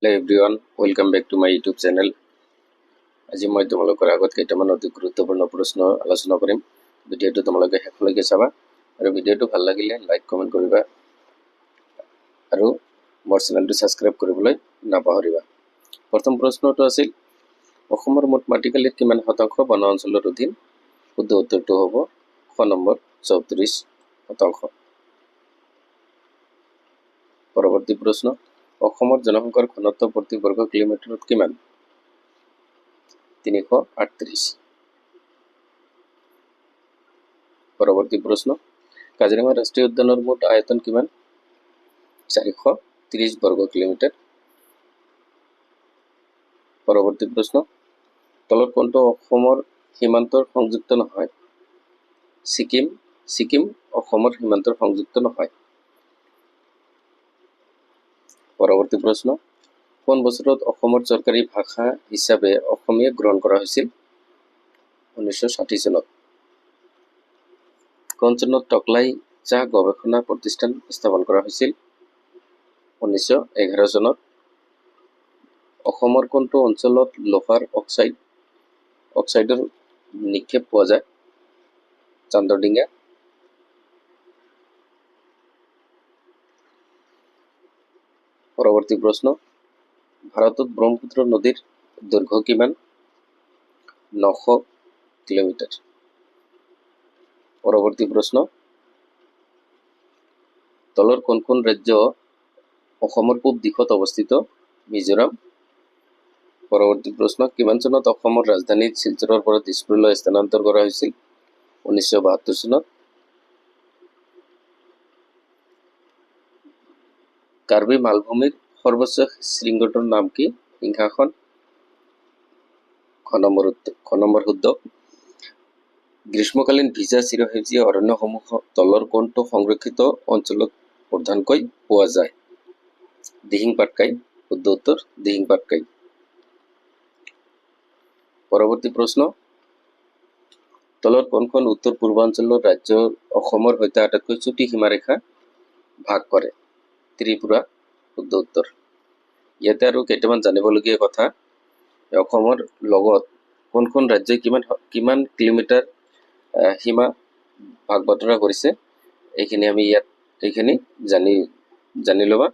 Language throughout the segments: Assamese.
Hello everyone, welcome back to my YouTube channel. আজি মই তোমালোকৰ আগত কেইটামান অতি গুৰুত্বপূৰ্ণ প্ৰশ্ন আলোচনা কৰিম। ভিডিঅ'টো তোমালোকে শেষলৈকে চাবা আৰু ভিডিঅ'টো ভাল লাগিলে লাইক কমেন্ট কৰিবা আৰু মোৰ চেনেলটো সাবস্ক্ৰাইব কৰিবলৈ নাপাহৰিবা। প্ৰথম প্ৰশ্নটো আছিল অসমৰ মুঠ মাটিকালিৰ কিমান শতাংশ বন অঞ্চলৰ অধীন? শুদ্ধ উত্তৰটো হ'ব খ নম্বৰ 34%। পৰৱৰ্তী প্ৰশ্ন অসমৰ জনসংখ্যাৰ ঘনত্ব প্ৰতি বৰ্গ কিলোমিটাৰত কিমান? 338। পৰৱৰ্তী প্ৰশ্ন কাজিৰঙা ৰাষ্ট্ৰীয় উদ্যানৰ মুঠ আয়তন কিমান? 430 বৰ্গ কিলোমিটাৰ। পৰৱৰ্তী প্ৰশ্ন তলত কোনটো অসমৰ সীমান্তৰ সংযুক্ত নহয়? ছিকিম অসমৰ সীমান্তৰ সংযুক্ত নহয়। পৰৱৰ্তী প্ৰশ্ন কোন বছৰত অসমৰ চৰকাৰী ভাষা হিচাপে অসমীয়া গ্ৰহণ কৰা হৈছিল? 1960 চনত। কোন চনত টকলাই চাহ গৱেষণা প্ৰতিষ্ঠান স্থাপন কৰা হৈছিল? 1911 চনত। অসমৰ কোনটো অঞ্চলত লোহাৰ অক্সাইডৰ নিক্ষেপ পোৱা যায়? চান্দৰডিঙা। পৰৱৰ্তী প্ৰশ্ন ভাৰতত ব্ৰহ্মপুত্ৰ নদীৰ দৈৰ্ঘ্য কিমান? 900 কিলোমিটাৰ। পৰৱৰ্তী প্ৰশ্ন তলৰ কোনখন ৰাজ্য অসমৰ পূব দিশত অৱস্থিত? মিজোৰাম। পৰৱৰ্তী প্ৰশ্ন কিমান চনত অসমৰ ৰাজধানী শিলচৰৰ পৰা দিছপুৰলৈ স্থানান্তৰ কৰা হৈছিল? 1972 চনত। কাৰ্বি মালভূমিৰ সৰ্বোচ্চ শৃংগটোৰ নাম কি? সিংহাসন। খ নম্বৰ শুদ্ধ। গ্ৰীষ্মকালীন ভিজা চিৰসেউজীয়া অৰণ্যসমূহ তলৰ কোনটো সংৰক্ষিত অঞ্চলত প্ৰধানকৈ পোৱা যায়? দিহিং পাটকাই। শুদ্ধ উত্তৰ দিহিং পাটকাই। পৰৱৰ্তী প্ৰশ্ন তলৰ কোনখন উত্তৰ পূৰ্বাঞ্চলৰ ৰাজ্য অসমৰ সৈতে আটাইতকৈ চুটি সীমাৰেখা ভাগ কৰে? ত্ৰিপুৰা। শুদ্ধ উত্তৰ। ইয়াতে আৰু কেইটামান জানিবলগীয়া কথা অসমৰ লগত কোনখন ৰাজ্যই কিমান কিলোমিটাৰ সীমা ভাগ বতৰা কৰিছে এইখিনি আমি এইখিনি জানি ল'বা।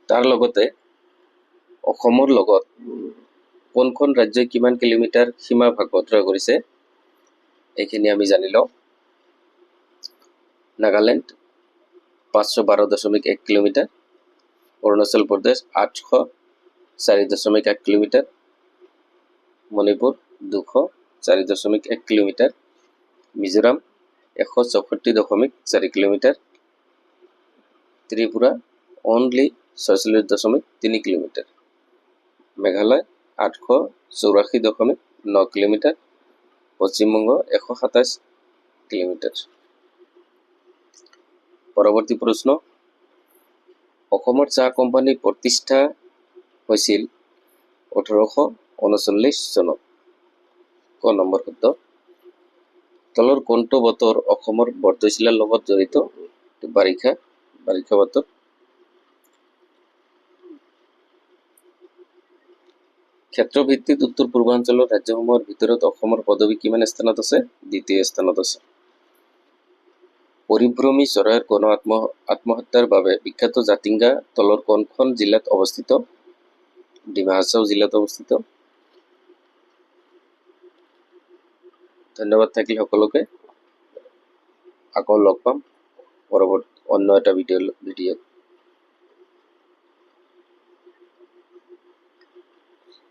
তাৰ লগতে অসমৰ লগত কোনখন ৰাজ্যই কিমান কিলোমিটাৰ সীমা ভাগ বতৰা কৰিছে এইখিনি আমি জানি লওঁ। Nagaland 512.1 kilometre, Arunachal Pradesh 804.1 kilometre, Manipur 204.1 kilometre, Mizoram 164.4 kilometre, Tripura only 46.3 kilometre, Meghalaya 884.9 kilometre, Paschimbanga 127 kilometre. পৰৱৰ্তী প্ৰশ্ন অসমৰ চাহ কোম্পানী প্ৰতিষ্ঠা হৈছিল 1839 চনত। ক নম্বৰ শুদ্ধ। তলৰ কোনটো বতৰ অসমৰ বৰদৈচিলাৰ লগত জড়িত? বাৰিষা বতৰ। ক্ষেত্ৰভিত্তিক উত্তৰ পূৰ্বাঞ্চলৰ ৰাজ্যসমূহৰ ভিতৰত অসমৰ পদবী কিমান স্থানত আছে? দ্বিতীয় স্থানত আছে। পৰিভ্ৰমী চৰাইৰ গণ আত্মহত্যাৰ বাবে বিখ্যাত জাতিংগা তলৰ কোনখন জিলাত অৱস্থিত? ডিমা হাছাও জিলাত অৱস্থিত। ধন্যবাদ থাকিল সকলোকে। আকৌ লগ পাম পৰৱৰ্তী অন্য এটা ভিডিঅ'ত।